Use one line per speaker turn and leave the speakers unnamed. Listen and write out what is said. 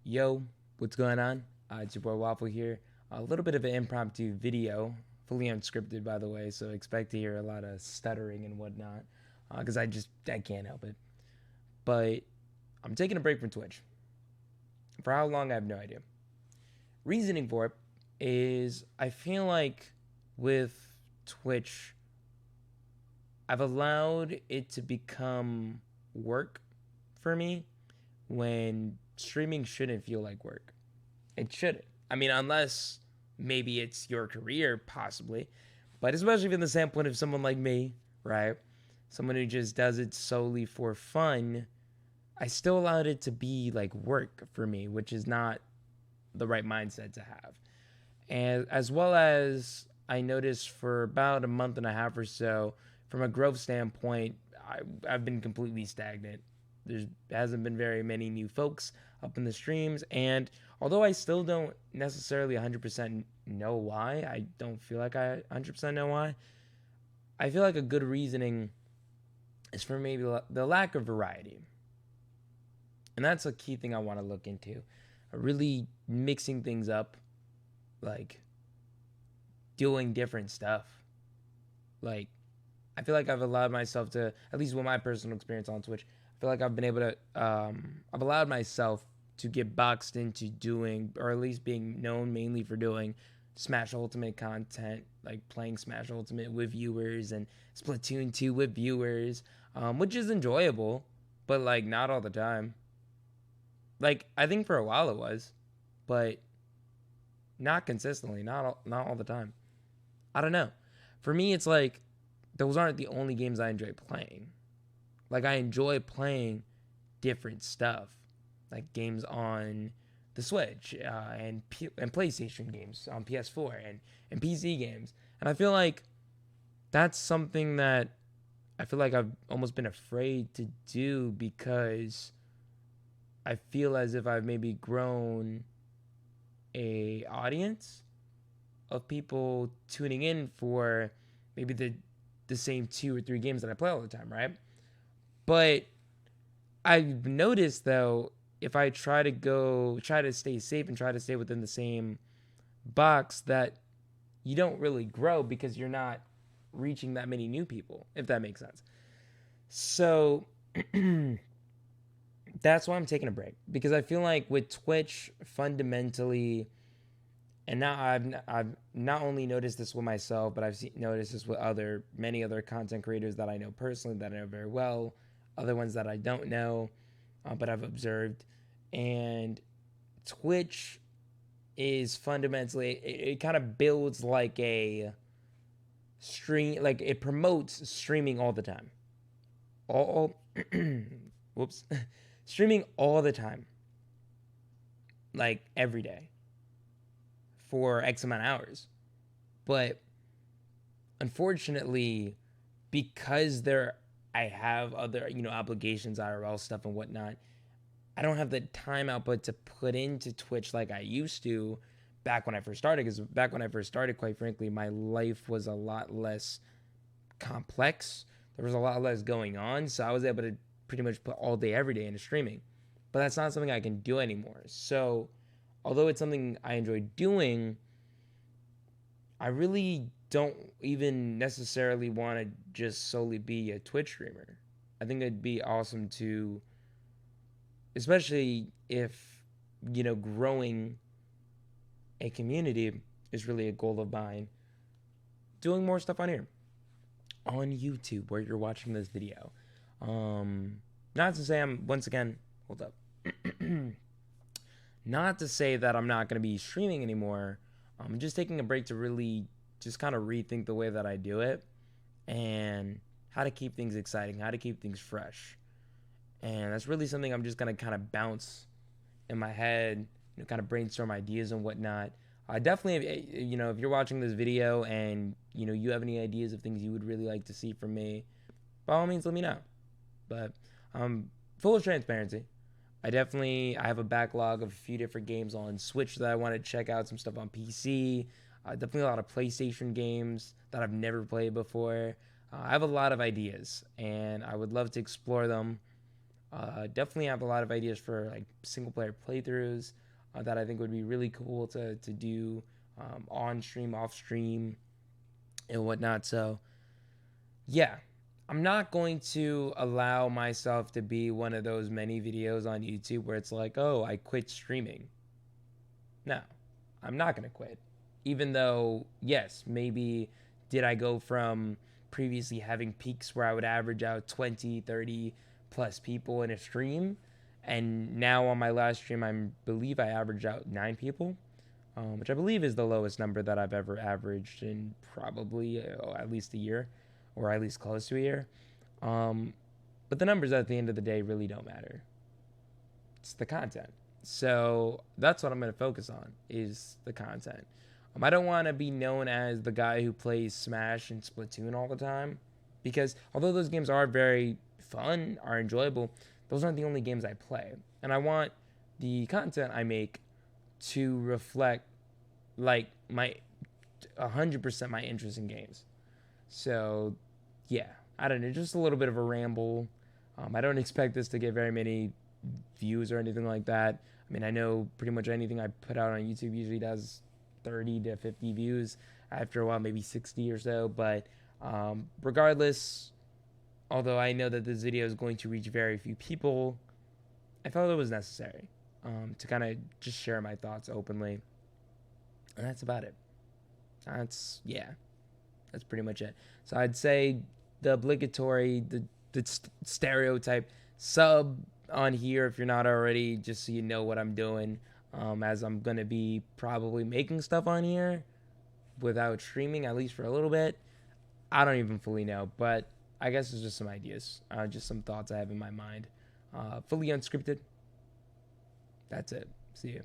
Yo, what's going on? It's your boy Waffle here. A little bit of an impromptu video, fully unscripted, by the way, so expect to hear a lot of stuttering and whatnot, because I can't help it. But I'm taking a break from Twitch. For how long, I have no idea. Reasoning for it is I feel like with Twitch, I've allowed it to become work for me when streaming shouldn't feel like work. It shouldn't. I mean, unless maybe it's your career, possibly. But especially from the standpoint of someone like me, right? Someone who just does it solely for fun, I still allowed it to be like work for me, which is not the right mindset to have. And as well as I noticed for about a month and a half or so, from a growth standpoint, I've been completely stagnant. There hasn't been very many new folks up in the streams, and although I still don't necessarily 100% know why, I don't feel like I 100% know why. I feel like a good reasoning is for maybe the lack of variety, and that's a key thing I want to look into. Really mixing things up, like doing different stuff. Like, I feel like I've allowed myself to, at least with my personal experience on Twitch, I feel like I've been able to, I've allowed myself to get boxed into doing, or at least being known mainly for doing Smash Ultimate content, like playing Smash Ultimate with viewers and Splatoon 2 with viewers, which is enjoyable, but like not all the time. Like, I think for a while it was, but not consistently, not all the time. I don't know. For me, it's like those aren't the only games I enjoy playing. Like, I enjoy playing different stuff, like games on the Switch and PlayStation games on PS4 and PC games. And I feel like that's something that I feel like I've almost been afraid to do because I feel as if I've maybe grown a audience of people tuning in for maybe the same two or three games that I play all the time, right? But I've noticed though, if I try to stay safe and try to stay within the same box, that you don't really grow because you're not reaching that many new people, if that makes sense. So that's why I'm taking a break because I feel like with Twitch, fundamentally, and now I've not only noticed this with myself, but noticed this with many other content creators that I know personally, that I know very well, other ones that I don't know, but I've observed. And Twitch is fundamentally, it kind of builds like a stream, like it promotes streaming all the time, all whoops, streaming all the time, like every day for X amount of hours. But unfortunately, because I have other, obligations, IRL stuff and whatnot, I don't have the time output to put into Twitch like I used to back when I first started. Because back when I first started, quite frankly, my life was a lot less complex. There was a lot less going on, so I was able to pretty much put all day, every day into streaming. But that's not something I can do anymore. So, although it's something I enjoy doing, I really don't even necessarily want to just solely be a Twitch streamer. I think it'd be awesome to, especially if, growing a community is really a goal of mine, doing more stuff on here, on YouTube, where you're watching this video. Um, Not to say I'm, once again, hold up. Not to say that I'm not going to be streaming anymore. I'm just taking a break to really just kind of rethink the way that I do it and how to keep things exciting, how to keep things fresh. And that's really something I'm just going to kind of bounce in my head, kind of brainstorm ideas and whatnot. Definitely, if you're watching this video and, you have any ideas of things you would really like to see from me, by all means, let me know. But full of transparency, I have a backlog of a few different games on Switch that I want to check out, some stuff on PC. Definitely a lot of PlayStation games that I've never played before. I have a lot of ideas, and I would love to explore them. Definitely have a lot of ideas for like single player playthroughs that I think would be really cool to do on stream, off stream, and whatnot. So yeah, I'm not going to allow myself to be one of those many videos on YouTube where it's like, oh, I quit streaming. No, I'm not going to quit. Even though, yes, maybe did I go from previously having peaks where I would average out 20, 30 plus people in a stream. And now on my last stream, I believe I averaged out 9 people, which I believe is the lowest number that I've ever averaged in probably at least a year, or at least close to a year. Um, but the numbers at the end of the day really don't matter. It's the content. So that's what I'm going to focus on is the content. I don't want to be known as the guy who plays Smash and Splatoon all the time, because although those games are very fun, are enjoyable, those aren't the only games I play. And I want the content I make to reflect like my 100% my interest in games. So yeah, I don't know, just a little bit of a ramble. I don't expect this to get very many views or anything like that. I mean, I know pretty much anything I put out on YouTube usually does 30 to 50 views. After a while, maybe 60 or so. But regardless, although I know that this video is going to reach very few people, I felt it was necessary to kind of just share my thoughts openly. And that's about it. That's pretty much it. So I'd say the obligatory, the stereotype sub on here if you're not already, just so you know what I'm doing. As I'm gonna be probably making stuff on here without streaming, at least for a little bit. I don't even fully know, but I guess it's just some ideas, just some thoughts I have in my mind. Fully unscripted. That's it. See you.